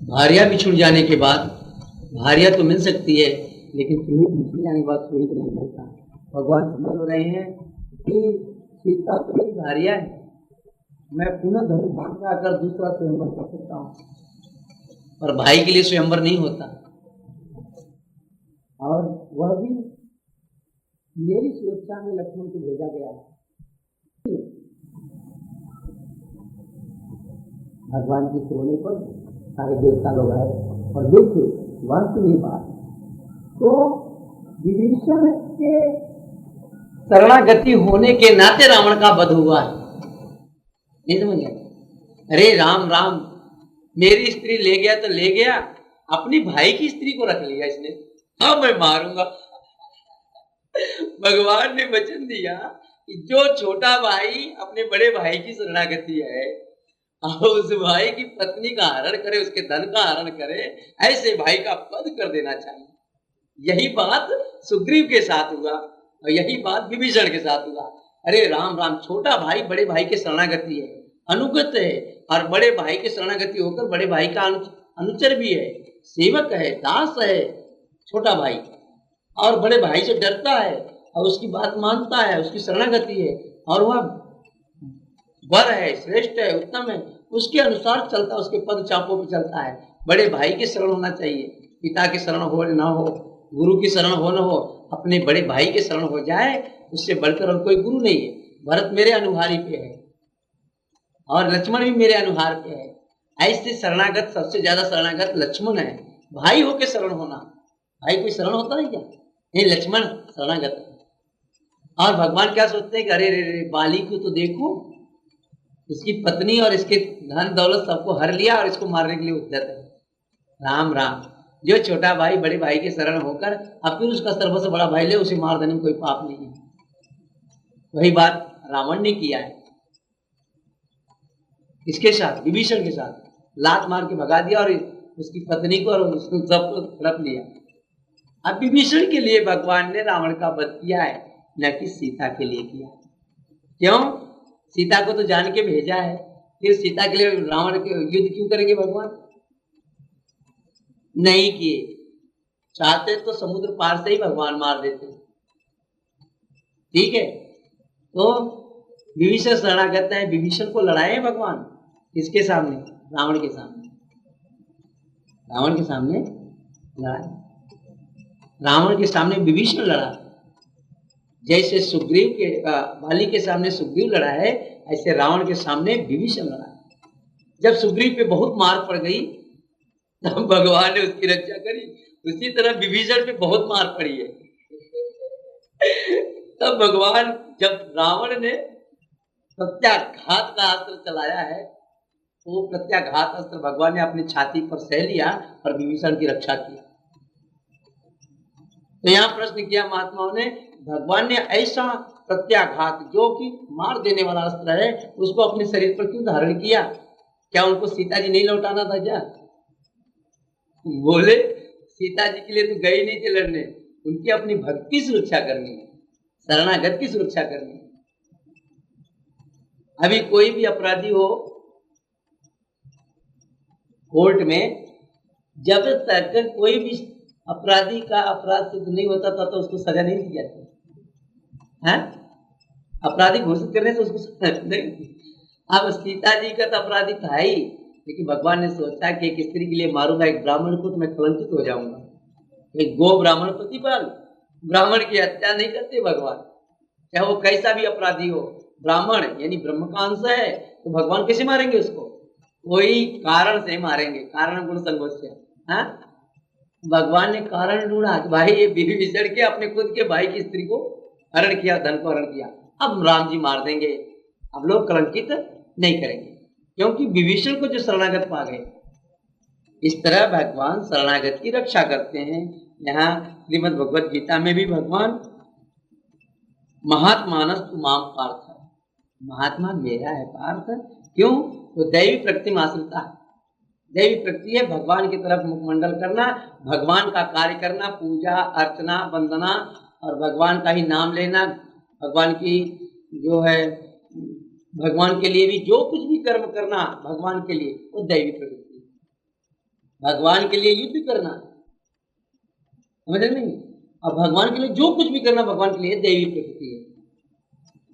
भार्या बिछुड़ जाने के बाद भार्या तो मिल सकती है, लेकिन प्रेम बिछुड़ जाने के बाद कोई नहीं मिलता। भगवान समझ हो रहे हैं कि सीता तो मेरी भार्या है, मैं पुनः धनुष बाण कर दूसरा स्वयंवर कर सकता हूँ, और भाई के लिए स्वयंवर नहीं होता। और वह भी मेरी सुरक्षा में लक्ष्मण को भेजा गया है। भगवान की सोने पर सारे देवता लोग आए और देखे वास्तव में बात तो विभीषण के शरणागति होने के नाते रावण का वध हुआ है। नहीं समझ गया? अरे राम राम, मेरी स्त्री ले गया तो ले गया, अपनी भाई की स्त्री को रख लिया इसने, हाँ मैं मारूंगा। भगवान ने वचन दिया कि जो छोटा भाई अपने बड़े भाई की शरणागति है, उस भाई की पत्नी का हरण करे, उसके धन का हरण करे, ऐसे भाई का वध कर देना चाहिए। यही बात सुग्रीव के साथ हुआ और यही बात विभीषण के साथ हुआ। अरे राम राम, छोटा भाई बड़े भाई के शरणागति है, अनुगत है, और बड़े भाई के शरणागति होकर बड़े भाई का अनुचर भी है, सेवक है, दास है छोटा भाई, और बड़े भाई से डरता है और उसकी बात मानता है, उसकी शरणागति है, और वह वर है, श्रेष्ठ है, उत्तम है, उसके अनुसार चलता, उसके पद चापों पे चलता है। बड़े भाई की शरण होना चाहिए, पिता की शरण हो न हो, गुरु की शरण हो न हो, अपने बड़े भाई के शरण हो जाए, उससे बढ़कर और कोई गुरु नहीं है। भरत मेरे अनुहारी पे है और लक्ष्मण भी मेरे अनुहार पे है। ऐसे शरणागत, सबसे ज्यादा शरणागत लक्ष्मण है। भाई होके शरण होना, भाई कोई शरण होता है क्या? नहीं, लक्ष्मण शरणागत है। और भगवान क्या सोचते हैं कि अरे रे बाली को तो देखो, इसकी पत्नी और इसके धन दौलत सबको हर लिया और इसको मारने के लिए उद्यत है। राम राम, जो छोटा भाई बड़े भाई के शरण होकर अब फिर उसका सर्वस्व बड़ा भाई ले, उसे मार देने में कोई पाप नहीं है। वही बात रावण ने किया है, इसके साथ विभीषण के साथ लात मार के भगा दिया और उसकी पत्नी को और उसको सबको हड़प लिया। अब विभीषण के लिए भगवान ने रावण का वध किया है, न कि सीता के लिए किया। क्यों? सीता को तो जान के भेजा है, फिर सीता के लिए रावण के युद्ध क्यों करेंगे भगवान? नहीं किए। चाहते तो समुद्र पार से ही भगवान मार देते। ठीक है, तो विभीषण शरणागत है, विभीषण को लड़ाए भगवान किसके सामने? रावण के सामने। रावण के सामने लड़ाए, रावण के सामने विभीषण लड़ा। जैसे सुग्रीव के बाली के सामने सुग्रीव लड़ा है, ऐसे रावण के सामने विभीषण लड़ा है। जब सुग्रीव पे बहुत मार पड़ गई तब भगवान ने उसकी रक्षा करी, उसी तरह विभीषण पे बहुत मार पड़ी है। तब भगवान, जब रावण ने प्रत्याघात का अस्त्र चलाया है, तो वो प्रत्याघात अस्त्र भगवान ने अपनी छाती पर सह लिया और विभीषण की रक्षा की। तो यहाँ प्रश्न किया महात्माओं ने, भगवान ने ऐसा प्रत्याघात जो कि मार देने वाला अस्त्र है, उसको अपने शरीर पर क्यों धारण किया? क्या उनको सीता जी नहीं लौटाना था क्या? बोले सीता जी के लिए तो गए नहीं थे लड़ने, उनकी अपनी भक्त की सुरक्षा करनी है, शरणागत की सुरक्षा करनी है। अभी कोई भी अपराधी हो कोर्ट में, जब तक कोई भी अपराधी का अपराध सिद्ध नहीं होता था तो उसको सजा नहीं दी जाती है। अपराधी घोषित करने से उसको सजा नहीं। अब सीता जी का तो अपराधी था ही, लेकिन भगवान ने सोचा कि एक स्त्री के लिए मारूंगा एक ब्राह्मण को तो मैं कलंकित हो जाऊंगा। एक गो ब्राह्मण प्रतिपाल, ब्राह्मण की हत्या नहीं करते भगवान, चाहे वो कैसा भी अपराधी हो। ब्राह्मण यानी ब्रह्म का अंश है, तो भगवान कैसे मारेंगे उसको? कोई कारण से मारेंगे, कारण गुण संगोष्ठ। हाँ, भगवान ने कारण ढूंढा, भाई ये विभीषण के अपने खुद के भाई की स्त्री को हरण किया, धन को हरण किया, अब राम जी मार देंगे, अब लोग कलंकित नहीं करेंगे, क्योंकि विभीषण को जो शरणागत पा गए। इस तरह भगवान शरणागत की रक्षा करते हैं। यहाँ श्रीमद् भगवद गीता में भी भगवान महात्मानस तु माम पार्थ, महात्मा मेरा है पार्थ। क्यों? तो दैवी प्रकृति में आश्रिता है। दैवी प्रकृति है भगवान की तरफ मुखमंडल करना, भगवान का कार्य करना, पूजा अर्चना वंदना और भगवान का ही नाम लेना, भगवान की जो है, भगवान के लिए भी जो कुछ भी कर्म करना भगवान के लिए, वो दैवी प्रवृत्ति। भगवान के लिए युद्ध करना, समझ रहे नहीं? अब भगवान के लिए जो कुछ भी करना भगवान के लिए दैवी प्रकृति है।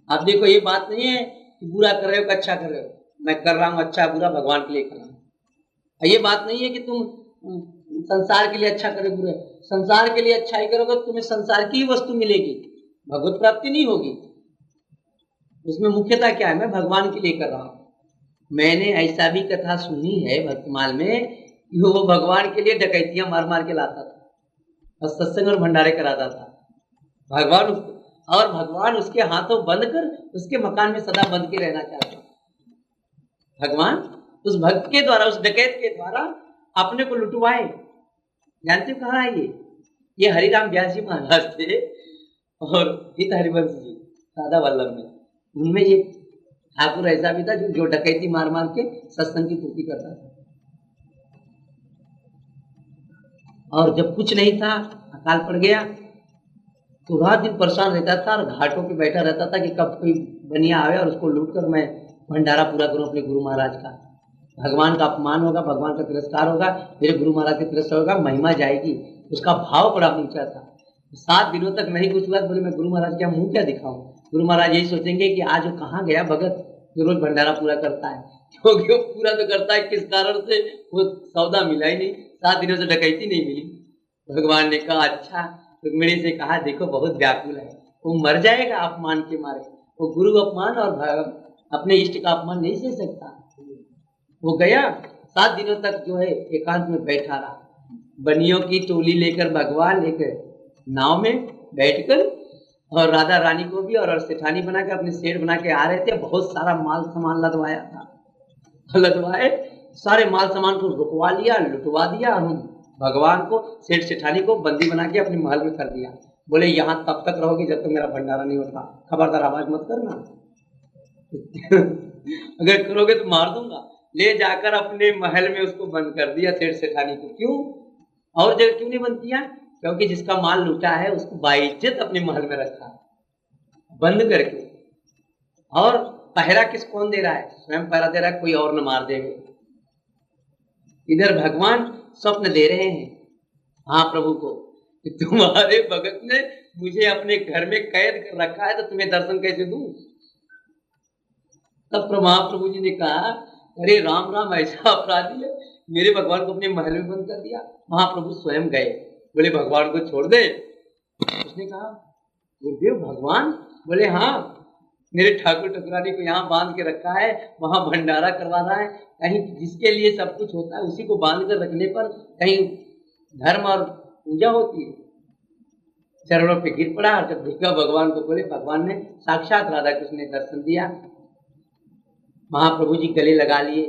आप देखो ये बात नहीं है कि बुरा कर रहे हो कि अच्छा कर रहे हो, मैं कर रहा हूँ अच्छा बुरा भगवान के लिए कर रहा हूँ। ये बात नहीं है कि तुम संसार के लिए अच्छा करे बुरे, संसार के लिए अच्छाई करोगे तो तुम्हें संसार की ही वस्तु मिलेगी, भगवत प्राप्ति नहीं होगी। उसमें मुख्यता क्या है, मैं भगवान के लिए कर रहा हूँ। मैंने ऐसा भी कथा सुनी है वर्तमान में कि वो भगवान के लिए डकैतियां मार मार के लाता था और सत्संग और भंडारे कराता था भगवान उसको, और भगवान उसके हाथों बंद कर उसके मकान में सदा बंद के रहना चाहते। भगवान उस भक्त के द्वारा, उस डकैत के द्वारा अपने को लुटवाए। जानते हो कहाँ है ये हरिराम व्यास जी महाराज थे और हित हरिवंश जी राधा वल्लभ में, उनमें ये ठाकुर ऐसा भी था जो डकैती मार मार के सत्संग की पूर्ति करता था। और जब कुछ नहीं था, अकाल पड़ गया, तो रात दिन परेशान रहता था और घाटों पे बैठा रहता था कि कब कोई बनिया आवे और उसको लूट कर मैं भंडारा पूरा करूं अपने गुरु महाराज का। भगवान का अपमान होगा, भगवान का तिरस्कार होगा, मेरे गुरु महाराज का तिरस्कार होगा, महिमा जाएगी। उसका भाव बड़ा ऊंचा था। 7 दिनों तक नहीं कुछ हुआ, बोले मैं गुरु महाराज का मुंह क्या दिखाऊं। गुरु महाराज यही सोचेंगे कि आज वो कहाँ गया भगत जो रोज भंडारा पूरा करता है, क्योंकि वो पूरा तो करता है, किस कारण से वो सौदा मिला ही नहीं, 7 दिनों से डकैती नहीं मिली। भगवान ने कहा अच्छा, रुक्मिणी से कहा देखो बहुत व्याकुल है, वो मर जाएगा अपमान के मारे, वो गुरु अपमान और अपने इष्ट का अपमान नहीं सह सकता। वो गया 7 दिनों तक जो है एकांत में बैठा रहा, बनियों की टोली लेकर भगवान एक नाव में बैठकर, और राधा रानी को भी और सेठानी बना के अपने शेर बना के आ रहे थे। बहुत सारा माल सामान लदवाया था, लदवाए सारे माल सामान को रुकवा लिया, लुटवा दिया, और भगवान को सेठ सेठानी को बंदी बना के अपने महल में कर दिया। बोले यहाँ तब तक रहोगे जब तक मेरा भंडारा नहीं होता, खबरदार आवाज मत करना अगर करोगे तो मार दूंगा। ले जाकर अपने महल में उसको बंद कर दिया सेठ सेठानी को। क्यों और जगह क्यों नहीं बंद किया? क्योंकि जिसका माल लूटा है उसको बाइज्जत अपने महल में रखा बंद करके। और पहरा किस कौन दे रहा है? स्वयं पहरा दे रहा है, कोई और न मार देवे। इधर भगवान स्वप्न दे रहे हैं महाप्रभु को कि तुम्हारे भगत ने मुझे अपने घर में कैद कर रखा है, तो तुम्हें दर्शन कैसे दूं? तब महाप्रभु जी ने कहा अरे राम राम, ऐसा अपराधी है, मेरे भगवान को अपने महल में बंद कर दिया। महाप्रभु स्वयं गए, बोले भगवान को छोड़ दे। उसने कहा गुरुदेव भगवान? बोले हाँ, मेरे ठाकुर ठकुरानी को यहाँ बांध के रखा है, वहां भंडारा करवा रहा है। कहीं जिसके लिए सब कुछ होता है उसी को बांध कर रखने पर कहीं धर्म और पूजा होती है। चरणों पे गिर पड़ा और जब देखा भगवान को, बोले भगवान ने साक्षात राधा कृष्ण ने दर्शन दिया। महाप्रभु जी गले लगा लिए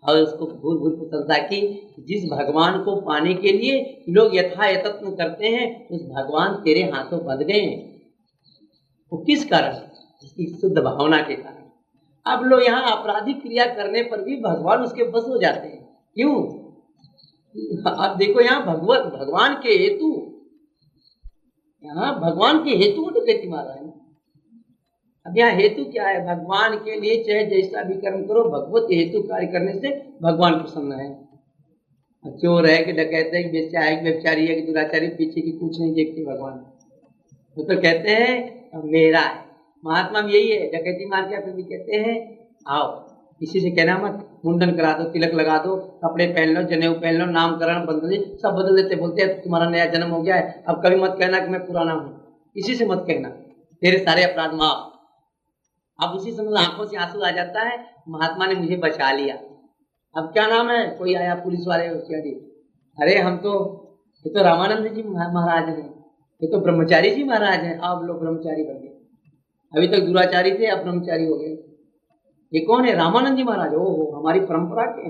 और उसको भूल भूल प्रशंसा की। जिस भगवान को पाने के लिए लोग यथा यत्न करते हैं, उस भगवान तेरे हाथों बंध गए हैं। वो किस कारण? उसकी शुद्ध भावना के कारण। अब लोग यहाँ आपराधिक क्रिया करने पर भी भगवान उसके बस हो जाते हैं। क्यों? आप देखो यहाँ भगवान के हेतु, यहाँ भगवान के हेतु डकैती मारा है। अब यहाँ हेतु क्या है? भगवान के लिए चाहे जैसा भी कर्म करो, भगवत हेतु कार्य करने से भगवान प्रसन्न है। चोर है कि डकैत है कि बेचा है कि व्यभिचारी है कि दुराचारी, पीछे की कुछ नहीं देखते भगवान। वो तो कहते हैं मेरा है। महात्मा भी यही है, डकैती मार के फिर भी कहते हैं आओ, किसी से कहना मत, मुंडन करा दो, तिलक लगा दो, कपड़े पहन लो, जनेऊ पहन लो, नामकरण बदल सब बदल देते। बोलते हैं तुम्हारा नया जन्म हो गया है, अब कभी मत कहना कि मैं पुराना हूँ, किसी से मत कहना, तेरे सारे अपराध माफ। अब उसी समय आंखों से आंसू आ जाता है, महात्मा ने मुझे बचा लिया। अब क्या नाम है? कोई आया पुलिस वाले, अरे हम तो, ये तो रामानंद जी महाराज हैं, ये तो ब्रह्मचारी जी महाराज हैं। अब लोग ब्रह्मचारी बन गए, अभी तक दुराचारी थे, अब ब्रह्मचारी हो गए। ये कौन है? रामानंद जी महाराज। ओहो, हमारी परंपरा के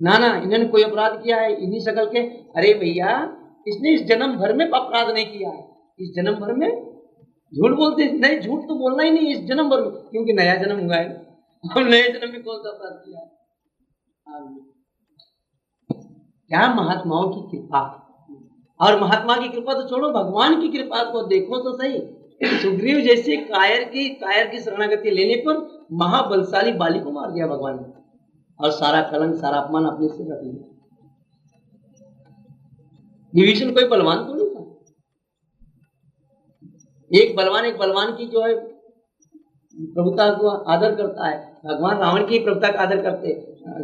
ना ना, इन्होंने कोई अपराध किया है इन्हीं शकल के? अरे भैया, इसने इस जन्म भर में अपराध नहीं किया है, इस जन्म भर में झूठ बोलते नहीं, झूठ तो बोलना ही नहीं इस जन्म भर में, क्योंकि नया जन्म हुआ है। हम नए जन्म में कौन सा अपराध किया है? क्या महात्माओं की कृपा। और महात्मा की कृपा तो छोड़ो, भगवान की कृपा को देखो तो सही। सुग्रीव जैसे कायर की शरणागति लेने पर महाबलशाली बाली को मार दिया भगवान ने, और सारा कलंक सारा अपमान अपने से रख लिया। विभीषण कोई बलवान तो नहीं था। एक बलवान की जो है प्रभुता को आदर करता है, भगवान रावण की प्रभुता का आदर करते,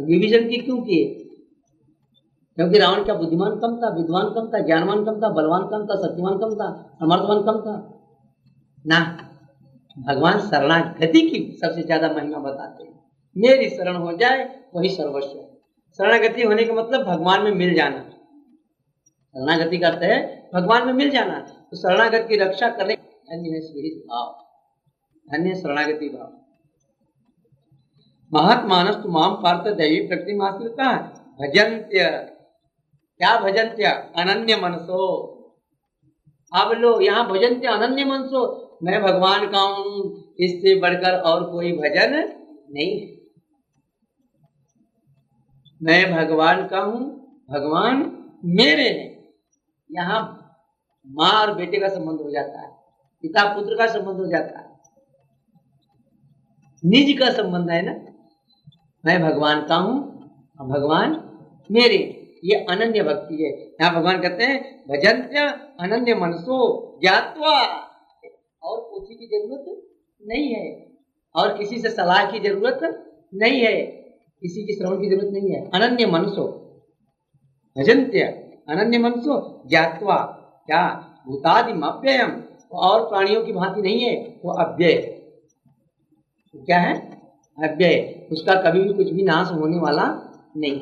विभीषण की क्यों किए? क्योंकि रावण का बुद्धिमान कम था, विद्वान कम था, ज्ञानवान कम था, बलवान कम था, शक्तिमान कम था, समर्थवान कम था ना। भगवान शरणागति की सबसे ज्यादा महिमा बताते हैं। मेरी शरण हो जाए वही सर्वस्व है। शरणागति होने का मतलब भगवान में मिल जाना। शरणागति करते हैं भगवान में मिल जाना। तो शरणागति की रक्षा करने धन्य है स्वीकृत भाव, धन्य शरणागति भाव। महात्मानस तुमाम पार्थ दैवी प्रकृति माश्रिता भजन्त्य, क्या भजन्त्य? अनन्य मनसो। अब लो यहाँ भजन्त्य अनन्य मनसो, मैं भगवान का हूं, इससे बढ़कर और कोई भजन नहीं। मैं भगवान का हूं, भगवान मेरे हैं। यहाँ माँ और बेटे का संबंध हो जाता है, पिता पुत्र का संबंध हो जाता है, निज का संबंध है ना। मैं भगवान का हूं, भगवान मेरे, ये अनन्य भक्ति है। यहाँ भगवान कहते हैं भजन्त्य अनन्य मनसो ज्ञात्वा, और पूछी की जरूरत नहीं है, और किसी से सलाह की जरूरत नहीं है, किसी की श्रवण की जरूरत नहीं है। अनन्य मनसो भजन्त्य अनन्य मनसो ज्ञात्वा, क्या? भूतादिम अव्ययम, और प्राणियों की भांति नहीं है, वो अव्यय। क्या है? अव्यय, उसका कभी भी कुछ भी नाश होने वाला नहीं।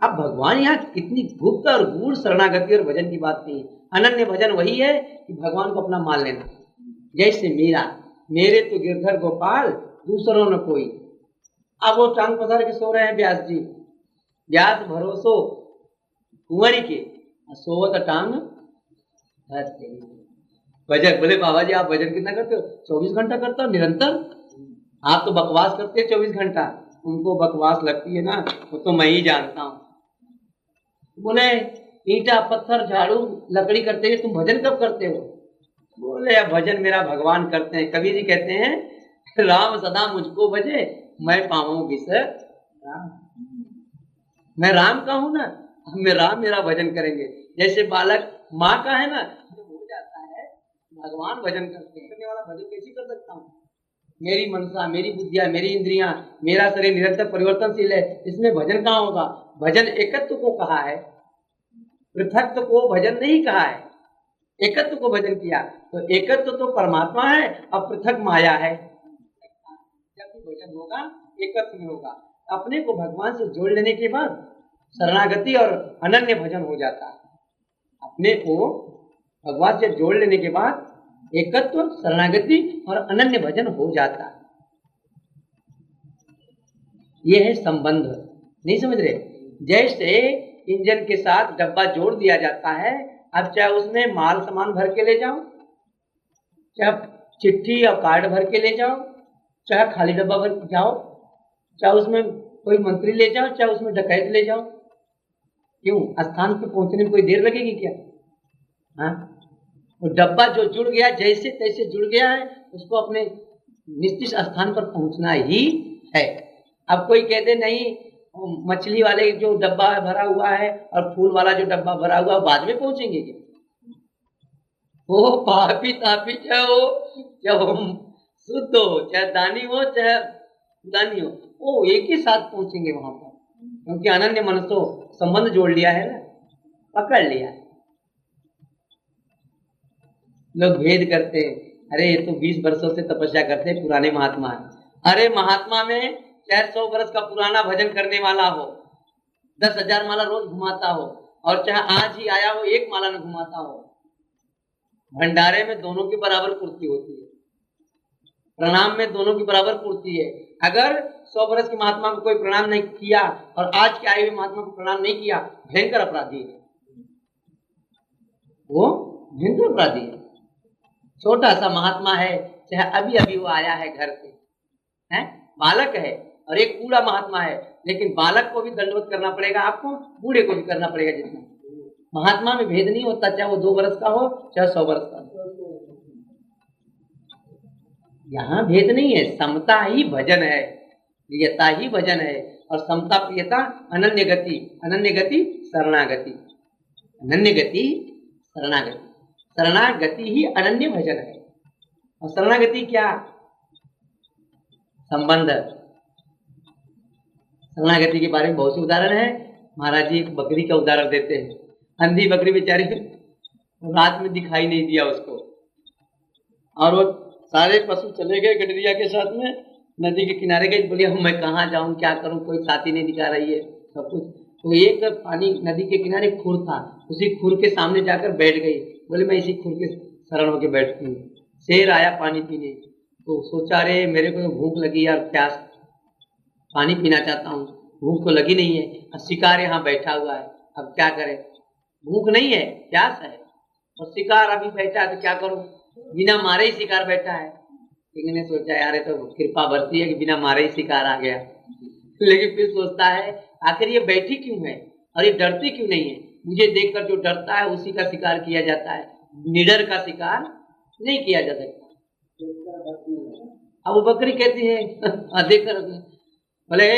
अब भगवान यहाँ कितनी गुप्त और गूढ़ शरणागति और भजन की बात नहीं है। अनन्य भजन वही है कि भगवान को अपना मान लेना। जैसे मीरा, मेरे तो गिरधर गोपाल दूसरों न कोई। अब वो टांग पसार के सो रहे हैं व्यास जी, व्यास भरोसो कुंवरी के सोवत टांग भजन। बोले बाबा जी आप भजन कितना करते हो? 24 घंटा करता हो निरंतर। आप तो बकवास करते हैं 24 घंटा, उनको बकवास लगती है ना, वो तो मैं ही जानता हूँ। बोले ईंटा पत्थर झाड़ू लकड़ी करते हैं, तुम भजन कब करते हो? बोले अब भजन मेरा भगवान करते हैं। कबीर जी कहते हैं राम सदा मुझको भजे, मैं पाऊं विसर राम। मैं राम का हूं ना, मैं राम मेरा भजन करेंगे। जैसे बालक माँ का है ना, हो जाता है भगवान भजन करते हैं। करने वाला भजन कैसे कर सकता हूँ? मेरी मनसा, मेरी बुद्धियां, मेरी इंद्रियां, मेरा शरीर निरंतर परिवर्तनशील है, इसमें भजन कहाँ होगा? भजन एकत्व को कहा है, पृथकत्व को भजन नहीं कहा है। एकत्व को भजन किया, तो एकत्व तो परमात्मा है और पृथक माया है। जब भी भजन होगा एकत्व में होगा। अपने को भगवान से जोड़ लेने के बाद शरणागति और अनन्य भजन हो जाता है। अपने को भगवान से जोड़ लेने के बाद एकत्व, शरणागति और अनन्य भजन हो जाता है। यह है संबंध। नहीं समझ रहे? जैसे इंजन के साथ डब्बा जोड़ दिया जाता है, अब चाहे उसमें माल सामान भर के ले जाओ, चाहे चिट्ठी और कार्ड भर के ले जाओ, चाहे खाली डब्बा भर जाओ, चाहे उसमें कोई मंत्री ले जाओ, चाहे उसमें डकैत ले जाओ, क्यों? स्थान पे पहुंचने में कोई देर लगेगी क्या? हाँ, वो डब्बा जो जुड़ गया, जैसे तैसे जुड़ गया है, उसको अपने निश्चित स्थान पर पहुंचना ही है। अब कोई कहते नहीं मछली वाले जो डब्बा भरा हुआ है और फूल वाला जो डब्बा भरा हुआ है बाद में पहुंचेंगे क्या? वो पापी तापी चाहे वो शुद्ध हो, चाहे दानी हो, चाहे दानी हो, वो एक ही साथ पहुंचेंगे वहां पर, क्योंकि अनन्य मन तो संबंध जोड़ लिया है ना, पकड़ लिया है। लोग भेद करते हैं, अरे ये तो 20 वर्षों से तपस्या करते हैं, पुराने महात्मा है। अरे महात्मा में चाहे 100 वर्ष का पुराना भजन करने वाला हो, 10,000 माला रोज घुमाता हो, और चाहे आज ही आया हो 1 माला न घुमाता हो, भंडारे में दोनों की बराबर पूर्ति होती है, प्रणाम में दोनों की बराबर पूर्ति है। अगर 100 वर्ष के महात्मा को कोई प्रणाम नहीं किया और आज के आए हुए महात्मा को प्रणाम नहीं किया, भयंकर अपराधी है, वो भयंकर अपराधी है। छोटा सा महात्मा है, चाहे अभी अभी वो आया है घर से, है बालक है, और एक बूढ़ा महात्मा है, लेकिन बालक को भी दंडवत करना पड़ेगा आपको, बूढ़े को भी करना पड़ेगा। जितना महात्मा में भेद नहीं होता, चाहे वो 2 वर्ष का हो चाहे 100 वर्ष का हो, यहाँ भेद नहीं है, समता ही भजन है। प्रियता ही भजन है। और समता प्रियता अनन्य गति, अनन्य गति शरणागति, अनन्य गति शरणागति, शरणागति ही अनन्य भजन है। और शरणागति क्या? संबंध। शरणागति के बारे में बहुत से उदाहरण है। महाराज जी एक बकरी का उदाहरण देते हैं। अंधी बकरी बेचारी रात में दिखाई नहीं दिया उसको, और वो सारे पशु चले गए गडरिया के साथ में, नदी के किनारे गए। बोलिए मैं कहाँ जाऊँ, क्या करूँ, कोई साथी नहीं दिखा रही है सब कुछ। तो एक पानी नदी के किनारे खुर था, उसी खुर के सामने जाकर बैठ गई। बोले मैं इसी खुर के शरण होके बैठती हूँ। शेर आया पानी पीने, तो सोचा रे मेरे को तो भूख लगी यार, प्यास, पानी पीना चाहता हूँ, भूख तो लगी नहीं है। और शिकार यहाँ बैठा हुआ है, अब क्या करे, भूख नहीं है प्यास है, और शिकार अभी बैठा है तो क्या करूँ, बिना मारे ही शिकार बैठा है। सिंह ने सोचा यार तो कृपा बरती है कि बिना मारे ही शिकार आ गया। लेकिन फिर सोचता है आखिर ये बैठी क्यों है और ये डरती क्यों नहीं है। मुझे देखकर जो डरता है उसी का शिकार किया जाता है, निडर का शिकार नहीं किया जा सकता। अब वो बकरी कहती है देख कर, बोले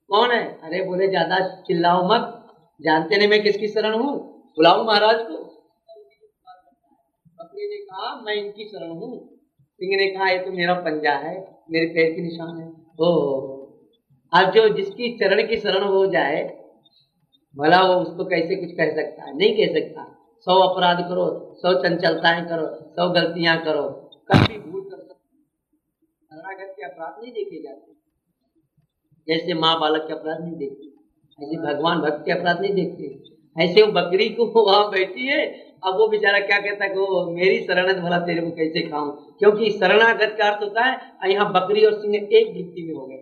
कौन है? अरे बोले ज्यादा चिल्लाओ मत, जानते नहीं मैं किसकी शरण हूँ, बुलाऊं महाराज को। बकरी ने कहा मैं इनकी शरण हूँ। सिंह ने कहा ये तो मेरा पंजा है, मेरे पैर के निशान है। ओ अब जो जिसकी चरण की शरण हो जाए, भला वो उसको कैसे कुछ कह सकता है? नहीं कह सकता। 100 अपराध करो, 100 चंचलताएं करो, 100 गलतियां करो, कभी भूल कर सकते। शरणागत के अपराध नहीं देखे जाते। जैसे माँ बालक के अपराध नहीं देखती, ऐसे भगवान भक्त के अपराध नहीं देखते। ऐसे वो बकरी को वहां बैठी है, अब वो बेचारा क्या कहता है कि वो मेरी शरण है, भला तेरे को कैसे खाऊं। क्योंकि शरणागत का अर्थ होता है यहाँ बकरी और सिंह एक वृत्ति में हो गए।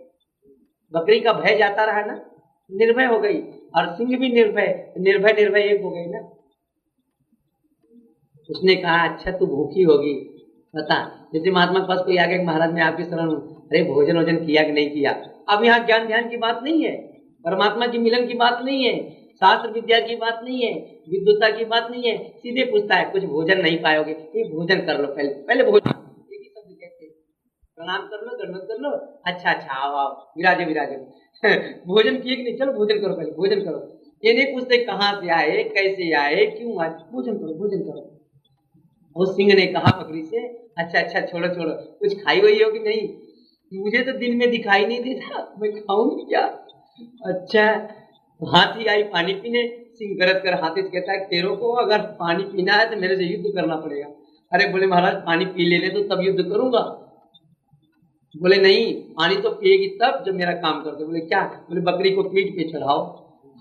बकरी का भय जाता रहा ना, निर्भय हो गई, और सिंह भी निर्भय, निर्भय निर्भय एक हो गई ना। उसने कहा अच्छा तू भूखी होगी, बता। जैसे महात्मा के पास कोई आ गया, महाराज मैं आपकी शरण हूँ, अरे भोजन वोजन किया कि नहीं किया। अब यहाँ ज्ञान ध्यान की बात नहीं है, परमात्मा की मिलन की बात नहीं है, शास्त्र विद्या की बात नहीं है, विद्वता की बात नहीं है। सीधे पूछता है कुछ भोजन नहीं पाओगे, ये भोजन कर लो, पहले पहले भोजन। एक ही शब्द कहते हैं, प्रणाम कर लो, दंडवत कर लो, अच्छा अच्छा आओ आओ विराजे विराजे भोजन किए कि नहीं, चलो भोजन करो, पहले भोजन करो। ये नहीं पूछते कहाँ से आए, कैसे आए, क्यों आए, भोजन करो भोजन करो। उस सिंह ने कहा बकरी से अच्छा अच्छा छोड़ो छोड़ो, कुछ खाई हुई हो कि नहीं, मुझे तो दिन में दिखाई नहीं देता, मैं खाऊंगी क्या। अच्छा हाथी आई पानी पीने, सिंह गरज कर हाथी से कहता है तेरे को अगर पानी पीना है तो मेरे से युद्ध करना पड़ेगा। अरे बोले महाराज पानी पी लेने तो तब युद्ध करूंगा। बोले नहीं, पानी तो पिएगी तब जब मेरा काम कर दो। बोले क्या? बोले बकरी को पीठ पे चढ़ाओ।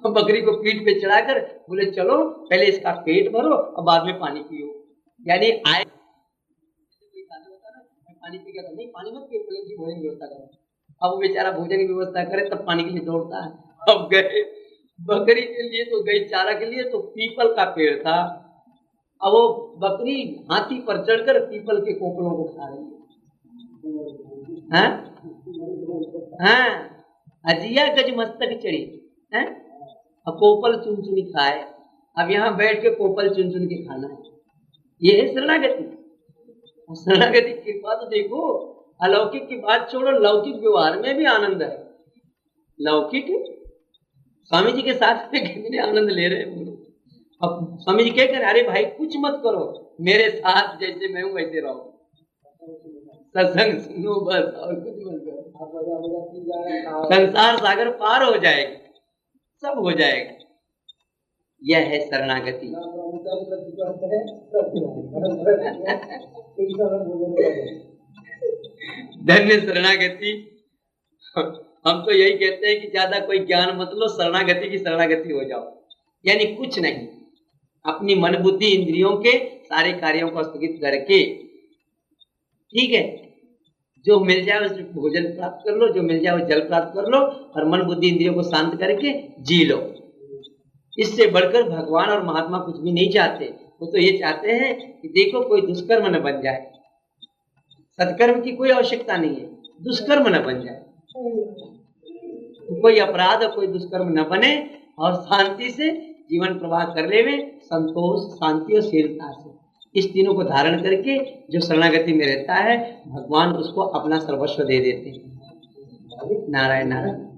बकरी को पीठ पे चढ़ाकर बोले चलो पहले इसका पेट भरो और बाद में पानी पियो। यानी आए पानी पी गया, नहीं पानी मत पियो, पहले भोजन की व्यवस्था करो। अब वो बेचारा भोजन की व्यवस्था करे तब पानी के लिए दौड़ता है। अब गए बकरी के लिए तो गई चारा के लिए, तो पीपल का पेड़ था। अब वो बकरी हाथी पर चढ़कर पीपल के कोपलों को खा रही है। हाँ अजिया गज मस्तक चढ़ी है, अब कोपल चुन चुनी खाए। अब यहाँ बैठ के कोपल चुन चुन के खाना है, ये है शरणागति। शरणागति की बात देखो, अलौकिक की बात छोड़ो, लौकिक व्यवहार में भी आनंद है। लौकिक स्वामी जी के साथ में कितने आनंद ले रहे हैं। अब स्वामी जी क्या करें, अरे भाई कुछ मत करो, मेरे साथ जैसे मैं हूं वैसे रहो, सत्संग सुनो बस, और कुछ मत करो, संसार सागर पार हो जाएगा, सब हो जाएगा। यह है शरणागति। धन्य शरणागति। हम तो यही कहते हैं कि ज्यादा कोई ज्ञान मत लो, शरणागति की शरणागति हो जाओ। यानी कुछ नहीं, अपनी मन बुद्धि इंद्रियों के सारे कार्यों को स्थगित करके, ठीक है, जो मिल जाए उसमें भोजन प्राप्त कर लो, जो मिल जाए वो जल प्राप्त कर लो, और मन बुद्धि इंद्रियों को शांत करके जी लो। इससे बढ़कर भगवान और महात्मा कुछ भी नहीं चाहते। वो तो ये चाहते हैं कि देखो कोई दुष्कर्म न बन जाए, सत्कर्म की कोई आवश्यकता नहीं है, दुष्कर्म न बन जाए, कोई अपराध कोई दुष्कर्म न बने, और शांति से जीवन प्रवाह कर ले, संतोष शांति और शीलता से। इस तीनों को धारण करके जो शरणागति में रहता है, भगवान उसको अपना सर्वस्व दे देते हैं। नारायण नारायण।